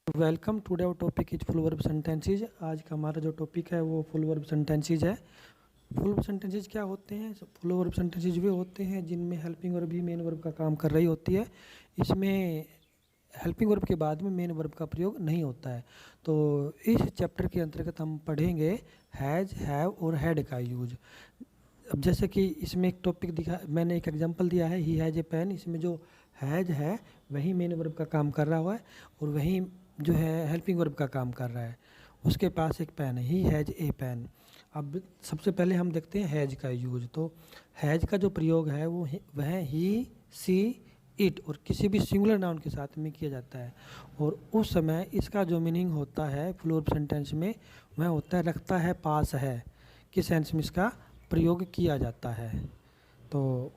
Welcome today our topic is full verb sentences. आज का हमारा जो टॉपिक है वो फुल वर्ब सेंटेंसेज है। फुल वर्ब सेंटेंसेज क्या होते हैं? फुल वर्ब सेंटेंसेज वे होते हैं जिनमें हेल्पिंग वर्ब भी मेन वर्ब का काम कर रही होती है। इसमें हेल्पिंग वर्ब के बाद में मेन वर्ब का प्रयोग नहीं होता है। तो इस चैप्टर के अंतर्गत हम पढ़ेंगे हैज़, हैव और हैड का यूज। अब जैसे कि इसमें एक टॉपिक दिखा, मैंने एक एग्जांपल दिया है, ही हैज़ ए पेन। इसमें जो हैज़ है वही मेन वर्ब का काम कर रहा हुआ है और वही जो है हेल्पिंग वर्ब का काम कर रहा है। उसके पास एक पेन है, ही हैज़ ए पेन। अब सबसे पहले हम देखते हैं हैज़ का यूज। तो हैज़ का जो प्रयोग है वह ही, सी, इट और किसी भी सिंगुलर नाउन के साथ में किया जाता है। और उस समय इसका जो मीनिंग होता है फुल वर्ब सेंटेंस में वह होता है रखता है, पास है। किस सेंस में इसका प्रयोग किया जाता है? तो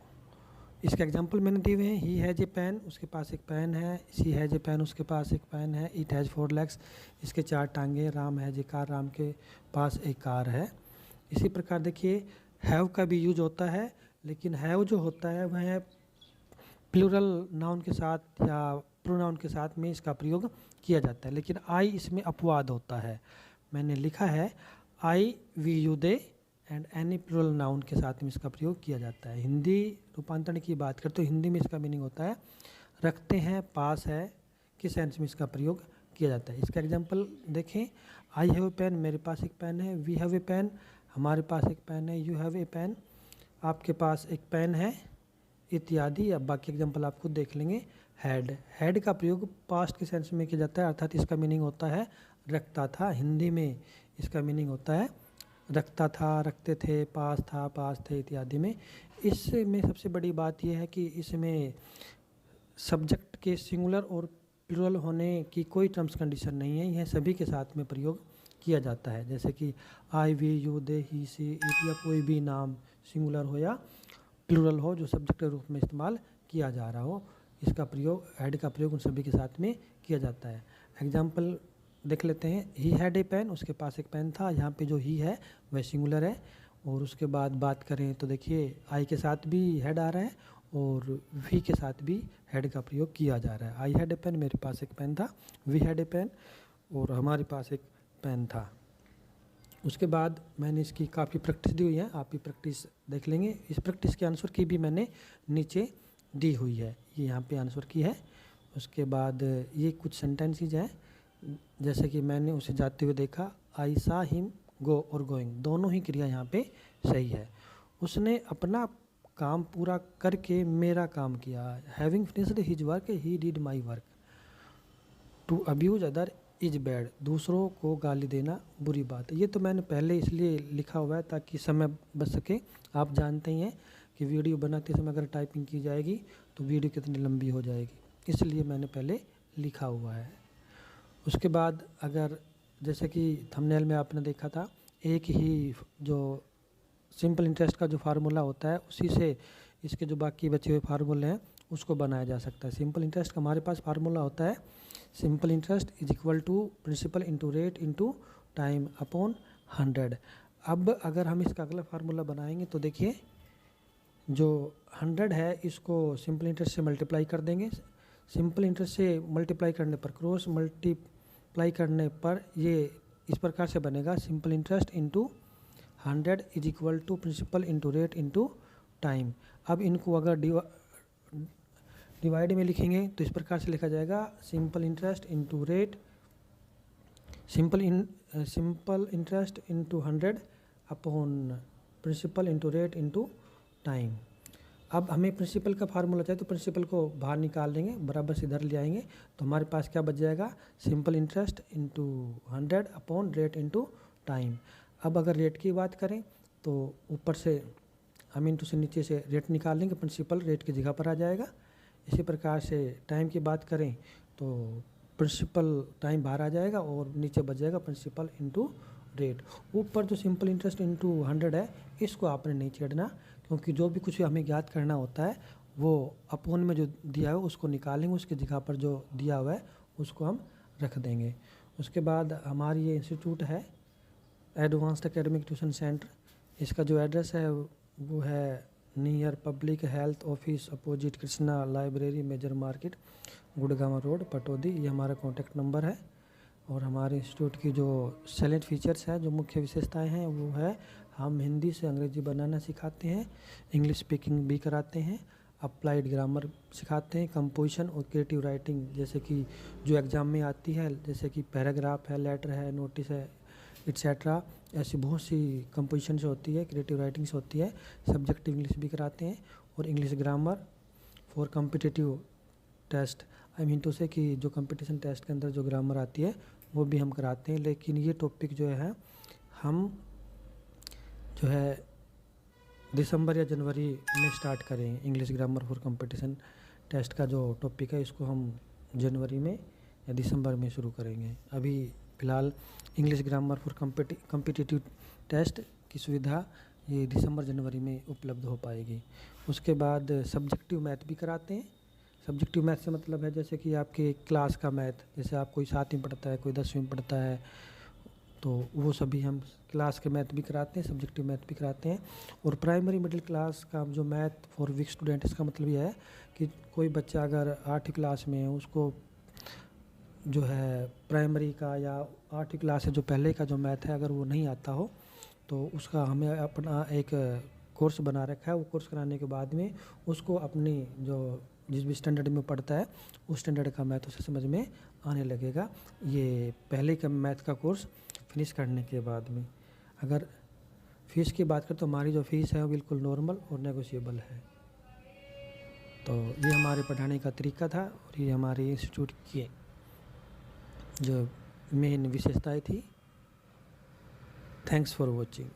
इसके एग्जांपल मैंने दिए हुए हैं। ही हैज़ ए पेन, उसके पास एक पेन है। शी हैज़ ए पेन, उसके पास एक पेन है। इट हैज़ 4 legs, इसके 4 टांगे। Ram has a car, Ram के पास एक कार है। इसी प्रकार देखिए हैव का भी यूज होता है, लेकिन हैव जो होता है वह प्लूरल नाउन के साथ या प्रोनाउन के साथ में इसका प्रयोग किया जाता है, लेकिन आई इसमें अपवाद होता है। मैंने लिखा है I, we, you, they and any plural noun के साथ में इसका प्रयोग किया जाता है। हिंदी रूपांतरण की बात करें तो हिंदी में इसका मीनिंग होता है रखते हैं, पास है। किस सेंस में इसका प्रयोग किया जाता है? इसका एग्जांपल देखें। आई हैव ए पेन, मेरे पास एक पेन है। वी हैव ए पेन, हमारे पास एक पेन है। यू हैव ए पेन, आपके पास एक पेन है, इत्यादि। अब बाकी एग्जांपल आप खुद देख लेंगे। हैड, हैड का प्रयोग पास्ट के सेंस में किया जाता है, अर्थात इसका मीनिंग होता है रखता था। हिंदी में इसका मीनिंग होता है रखता था, रखते थे, पास था, पास थे इत्यादि में। इसमें सबसे बड़ी बात यह है कि इसमें सब्जेक्ट के सिंगुलर और प्लूरल होने की कोई टर्म्स कंडीशन नहीं है। यह सभी के साथ में प्रयोग किया जाता है। जैसे कि I, we, you, they, he, she, it या कोई भी नाम सिंगुलर हो या प्लूरल हो जो सब्जेक्ट के रूप में इस्तेमाल किया जा रहा हो, इसका प्रयोग, हैड का प्रयोग उन सभी के साथ में किया जाता है। एग्जाम्पल देख लेते हैं। ही हैड ए पेन, उसके पास एक पेन था। यहाँ पे जो ही है वह सिंगुलर है। और उसके बाद बात करें तो देखिए आई के साथ भी हैड आ रहा है और वी के साथ भी हैड का प्रयोग किया जा रहा है। आई हैड ए पेन, मेरे पास एक पेन था। वी हैड ए पेन, और हमारे पास एक पेन था। उसके बाद मैंने इसकी काफ़ी प्रैक्टिस दी हुई है, आप भी प्रैक्टिस देख लेंगे। इस प्रैक्टिस के आंसर की भी मैंने नीचे दी हुई है, ये यहाँ पे आंसर की है। उसके बाद ये कुछ सेंटेंसेज हैं, जैसे कि मैंने उसे जाते हुए देखा। आई सा हिम गो और गोइंग, दोनों ही क्रिया यहाँ पे सही है। उसने अपना काम पूरा करके मेरा काम किया। Having finished his work, he did my work. To abuse other is bad, दूसरों को गाली देना बुरी बात है। ये तो मैंने पहले इसलिए लिखा हुआ है ताकि समय बच सके। आप जानते ही हैं कि वीडियो बनाते समय अगर टाइपिंग की जाएगी तो वीडियो कितनी लंबी हो जाएगी, इसलिए मैंने पहले लिखा हुआ है। उसके बाद अगर जैसे कि थंबनेल में आपने देखा था, एक ही जो सिंपल इंटरेस्ट का जो फार्मूला होता है उसी से इसके जो बाकी बचे हुए फार्मूले हैं उसको बनाया जा सकता है। सिंपल इंटरेस्ट का हमारे पास फार्मूला होता है simple interest is equal to principal into rate into time upon 100। अब अगर हम इसका अगला फार्मूला बनाएंगे तो देखिए जो 100 है इसको सिंपल इंटरेस्ट से मल्टीप्लाई कर देंगे। सिंपल इंटरेस्ट से मल्टीप्लाई करने पर, क्रॉस मल्टीप्लाई करने पर ये इस प्रकार से बनेगा simple interest into 100 is equal to principal into rate into time. अब इनको अगर डिवाइड में लिखेंगे तो इस प्रकार से लिखा जाएगा simple interest into rate, simple interest into 100 upon principal into rate into time. अब हमें प्रिंसिपल का फार्मूला चाहिए तो प्रिंसिपल को बाहर निकाल देंगे, बराबर से इधर ले आएंगे तो हमारे पास क्या बच जाएगा simple interest into 100 upon rate into time. अब अगर रेट की बात करें तो ऊपर से हम इंटू से नीचे से रेट निकाल लेंगे, प्रिंसिपल रेट की जगह पर आ जाएगा। इसी प्रकार से टाइम की बात करें तो प्रिंसिपल टाइम बाहर आ जाएगा और नीचे बच जाएगा प्रिंसिपल इंटू रेट। ऊपर जो सिंपल इंटरेस्ट इंटू 100 है इसको आपने नहीं छेड़ना, क्योंकि जो भी कुछ हमें ज्ञात करना होता है वो अपोन में जो दिया है उसको निकालेंगे, उसकी जगह पर जो दिया हुआ है उसको हम रख देंगे। उसके बाद हमारी ये इंस्टीट्यूट है एडवांस्ड एकेडमिक ट्यूशन सेंटर, इसका जो एड्रेस है वो है near public health office opposite Krishna library major market Gurgaon road Pataudi. ये हमारा कॉन्टैक्ट नंबर है। और हमारे इंस्टीट्यूट की जो सेलेंट फीचर्स है, जो मुख्य विशेषताएं हैं, वो है हम हिंदी से अंग्रेजी बनाना सिखाते हैं, इंग्लिश स्पीकिंग भी कराते हैं, अप्लाइड ग्रामर सिखाते हैं, कंपोजिशन और क्रिएटिव राइटिंग जैसे कि जो एग्ज़ाम में आती है, जैसे कि पैराग्राफ है, लेटर है, नोटिस है, एट्सेट्रा। ऐसी बहुत सी कंपोजिशन से होती है, क्रिएटिव राइटिंग से होती है। सब्जेक्टिव इंग्लिश भी कराते हैं और English grammar for competitive test. I mean to say कि जो कंपटीशन टेस्ट के अंदर जो ग्रामर आती है वो भी हम कराते हैं। लेकिन ये टॉपिक जो है हम जो है दिसंबर या जनवरी में स्टार्ट करें। English grammar for competition test का जो टॉपिक है इसको हम जनवरी में या दिसंबर में शुरू करेंगे। अभी फ़िलहाल English grammar for competitive test की सुविधा ये दिसंबर जनवरी में उपलब्ध हो पाएगी। उसके बाद सब्जेक्टिव मैथ भी कराते हैं। सब्जेक्टिव मैथ से मतलब है जैसे कि आपके क्लास का मैथ, जैसे आप कोई 7वीं पढ़ता है, कोई 10वीं पढ़ता है, तो वो सभी हम क्लास के मैथ भी कराते हैं, सब्जेक्टिव मैथ भी कराते हैं। और प्राइमरी मिडिल क्लास का जो मैथ फॉर वीक स्टूडेंट, इसका मतलब ये है कि कोई बच्चा अगर 8वीं क्लास में है, उसको जो है प्राइमरी का या 8वीं क्लास से जो पहले का जो मैथ है अगर वो नहीं आता हो, तो उसका हमें अपना एक कोर्स बना रखा है। वो कोर्स कराने के बाद में उसको अपनी जो जिस भी स्टैंडर्ड में पढ़ता है उस स्टैंडर्ड का मैथ उसे समझ में आने लगेगा, ये पहले का मैथ का कोर्स फिनिश करने के बाद में। अगर फ़ीस की बात करें तो हमारी जो फ़ीस है वो बिल्कुल नॉर्मल और नेगोशिएबल है। तो ये हमारे पढ़ाने का तरीका था और ये हमारे इंस्टीट्यूट की जो मेन विशेषताएं थी। Thanks for watching.